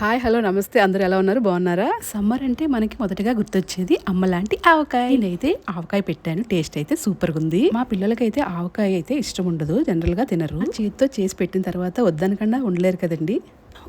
Hi hello నమస్తే, అందరూ ఎలా ఉన్నారు? బాగున్నారా? సమ్మర్ అంటే మనకి మొదటగా గుర్తొచ్చేది అమ్మ లాంటి ఆవకాయ. నేనైతే ఆవకాయ పెట్టాను, టేస్ట్ అయితే సూపర్గా ఉంది. మా పిల్లలకైతే ఆవకాయ అయితే ఇష్టం ఉండదు, జనరల్ గా తినరు. చేతితో చేసి పెట్టిన తర్వాత వద్దనకుండా ఉండలేరు కదండి.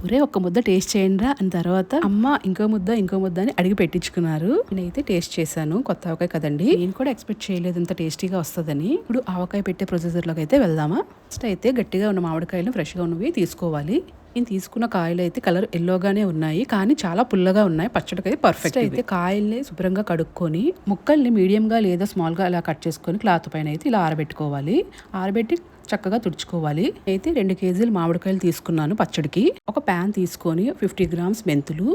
ఒరే ఒక్క ముద్ద టేస్ట్ చేయండిరా అని తర్వాత అమ్మ ఇంకో ముద్ద అని అడిగి పెట్టించుకున్నారు. నేనైతే టేస్ట్ చేశాను, కొత్త ఆవకాయ కదండి, నేను కూడా ఎక్స్పెక్ట్ చేయలేదు ఇంత టేస్టీగా వస్తుందని. ఇప్పుడు ఆవకాయ పెట్టే ప్రొసీజర్ లోకి అయితే వెళ్దామా. ఫస్ట్ అయితే గట్టిగా ఉన్న మామిడికాయలు ఫ్రెష్ గా ఉన్నవి తీసుకోవాలి. నేను తీసుకున్న కాయలు అయితే కలర్ ఎల్లోగానే ఉన్నాయి, కానీ చాలా పుల్లగా ఉన్నాయి. పచ్చడికి అయితే పర్ఫెక్ట్. అయితే కాయల్ని శుభ్రంగా కడుక్కొని ముక్కల్ని మీడియంగా లేదా స్మాల్గా అలా కట్ చేసుకొని క్లాత్ పైన అయితే ఇలా ఆరబెట్టుకోవాలి. ఆరబెట్టి చక్కగా తుడుచుకోవాలి. అయితే 2 కేజీలు మామిడికాయలు తీసుకున్నాను పచ్చడికి. ఒక ప్యాన్ తీసుకొని 50 గ్రామ్స్ మెంతులు,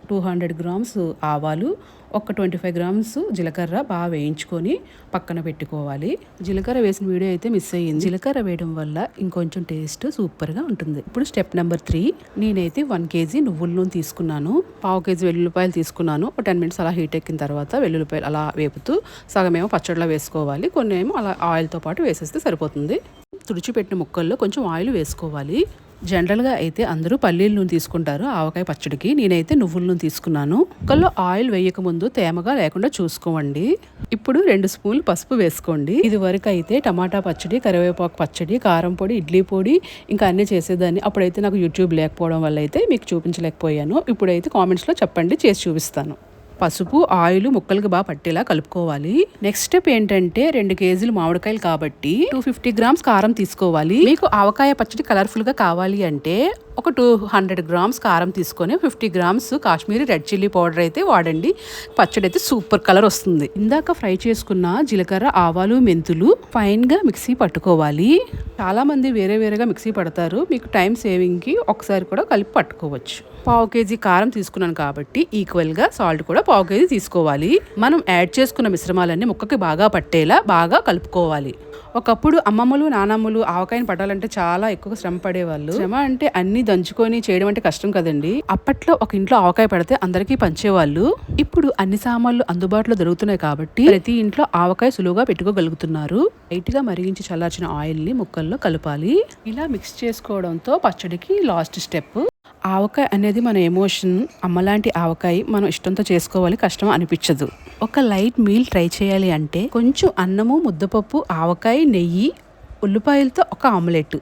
200 గ్రామ్స్ ఆవాలు, ఒక 25 గ్రామ్స్ జీలకర్ర బాగా వేయించుకొని పక్కన పెట్టుకోవాలి. జీలకర్ర వేసిన వీడియో అయితే మిస్ అయ్యింది. జీలకర్ర వేయడం వల్ల ఇంకొంచెం టేస్ట్ సూపర్గా ఉంటుంది. ఇప్పుడు స్టెప్ నెంబర్ 3, నేనైతే 1 కేజీ నువ్వుల నూనె తీసుకున్నాను, 1/2 కేజీ వెల్లుల్లిపాయలు తీసుకున్నాను. ఒక 10 మినిట్స్ అలా హీట్ ఎక్కిన తర్వాత వెల్లుల్లిపాయలు అలా వేపుతూ సగమేమో పచ్చడిలో వేసుకోవాలి, కొన్ని ఏమో అలా ఆయిల్తో పాటు వేసేస్తే సరిపోతుంది. తుడిచిపెట్టిన ముక్కల్లో కొంచెం ఆయిల్ వేసుకోవాలి. జనరల్గా అయితే అందరూ పల్లీల నూనె తీసుకుంటారు ఆవకాయ పచ్చడికి, నేనైతే నువ్వుల నూనె తీసుకున్నాను. ముక్కల్లో ఆయిల్ వేయక ముందు తేమగా లేకుండా చూసుకోండి. ఇప్పుడు 2 స్పూన్లు పసుపు వేసుకోండి. ఇది వరకు అయితే టమాటా పచ్చడి, కరివేపాకు పచ్చడి, కారం పొడి, ఇడ్లీ పొడి ఇంకా అన్నీ చేసేదాన్ని. అప్పుడైతే నాకు యూట్యూబ్ లేకపోవడం వల్ల అయితే మీకు చూపించలేకపోయాను. ఇప్పుడైతే కామెంట్స్లో చెప్పండి, చేసి చూపిస్తాను. పసుపు ఆయిల్ ముక్కలకి బాగా పట్టేలా కలుపుకోవాలి. నెక్స్ట్ స్టెప్ ఏంటంటే 2 కేజీలు మామిడికాయలు కాబట్టి 250 గ్రామ్స్ కారం తీసుకోవాలి. మీకు ఆవకాయ పచ్చడి కలర్ఫుల్ గా కావాలి అంటే ఒక 200 గ్రామ్స్ కారం తీసుకొని 50 grams Kashmiri red chilli powder అయితే వాడండి. పచ్చడి అయితే సూపర్ కలర్ వస్తుంది. ఇందాక ఫ్రై చేసుకున్న జీలకర్ర, ఆవాలు, మెంతులు ఫైన్ గా మిక్సీ పట్టుకోవాలి. చాలా మంది వేరేగా మిక్సీ పడతారు, మీకు టైం సేవింగ్ కి ఒకసారి కూడా కలిపి పట్టుకోవచ్చు. 1/2 కేజీ కారం తీసుకున్నాను కాబట్టి ఈక్వల్ గా సాల్ట్ కూడా 1/2 కేజీ తీసుకోవాలి. మనం యాడ్ చేసుకున్న మిశ్రమాలన్నీ ముక్కకి బాగా పట్టేలా బాగా కలుపుకోవాలి. ఒకప్పుడు అమ్మమ్మలు నానమ్మలు ఆవకాయని పట్టాలంటే చాలా ఎక్కువ శ్రమ పడేవాళ్ళు. శ్రమ అంటే అన్ని దంచుకొని చేయడం అంటే కష్టం కదండి. అప్పట్లో ఒక ఇంట్లో ఆవకాయ పడితే అందరికీ పంచేవాళ్ళు. ఇప్పుడు అన్ని సామాన్లు అందుబాటులో దొరుకుతున్నాయి కాబట్టి ప్రతి ఇంట్లో ఆవకాయ సులువుగా పెట్టుకోగలుగుతున్నారు. లైట్ గా మరిగించి చల్లార్చిన ఆయిల్ ని ముక్కల్లో కలపాలి. ఇలా మిక్స్ చేసుకోవడంతో పచ్చడికి లాస్ట్ స్టెప్. ఆవకాయ అనేది మన ఎమోషన్. అమ్మలాంటి ఆవకాయ మనం ఇష్టంతో చేసుకోవాలి, కష్టం అనిపించదు. ఒక లైట్ మీల్ ట్రై చేయాలి అంటే కొంచెం అన్నము, ముద్దపప్పు, ఆవకాయ, నెయ్యి, ఉల్లిపాయలతో ఒక ఆమ్లెట్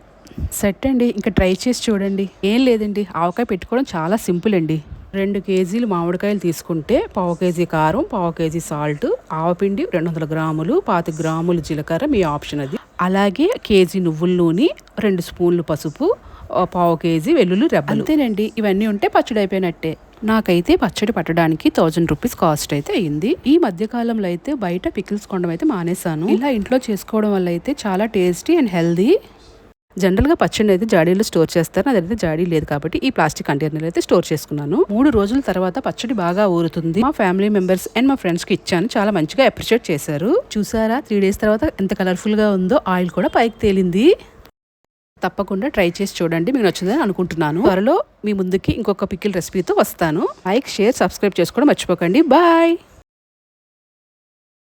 సెట్ అండి. ఇంకా ట్రై చేసి చూడండి. ఏం లేదండి, ఆవకాయ పెట్టుకోవడం చాలా సింపుల్ అండి. 2 కేజీలు మామిడికాయలు తీసుకుంటే 1/2 కేజీ కారం, 1/2 కేజీ సాల్ట్, ఆవపిండి 200 గ్రాములు, 25 గ్రాములు జీలకర్ర, మీ ఆప్షన్ అది. అలాగే కేజీ నువ్వుల నూనె, 2 స్పూన్లు పసుపు, 1/2 కేజీ వెల్లుల్లి రెబ్బలు. అంతేనండి, ఇవన్నీ ఉంటే పచ్చడి అయిపోయినట్టే. నాకైతే పచ్చడి పట్టడానికి 1000 రూపీస్ కాస్ట్ అయితే అయింది. ఈ మధ్య కాలంలో అయితే బయట పికిల్స్ కొనడం అయితే మానేశాను. ఇలా ఇంట్లో చేసుకోవడం వల్ల అయితే చాలా టేస్టీ అండ్ హెల్దీ. జనరల్గా పచ్చడి అయితే జాడీలో స్టోర్ చేస్తారు, అదైతే జాడీ లేదు కాబట్టి ఈ ప్లాస్టిక్ కంటైనర్ అయితే స్టోర్ చేసుకున్నాను. 3 రోజుల తర్వాత పచ్చడి బాగా ఊరుతుంది. మా ఫ్యామిలీ మెంబర్స్ అండ్ మా ఫ్రెండ్స్ కి ఇచ్చాను, చాలా మంచిగా అప్రిషియేట్ చేశారు. చూసారా 3 డేస్ తర్వాత ఎంత కలర్ఫుల్ గా ఉందో, ఆయిల్ కూడా పైకి తేలింది. తప్పకుండా ట్రై చేసి చూడండి, మీకు నచ్చిందని అనుకుంటున్నాను. త్వరలో మీ ముందుకి ఇంకొక పికిల్ రెసిపీతో వస్తాను. లైక్, షేర్, సబ్స్క్రైబ్ చేసుకోవడం మర్చిపోకండి. బాయ్.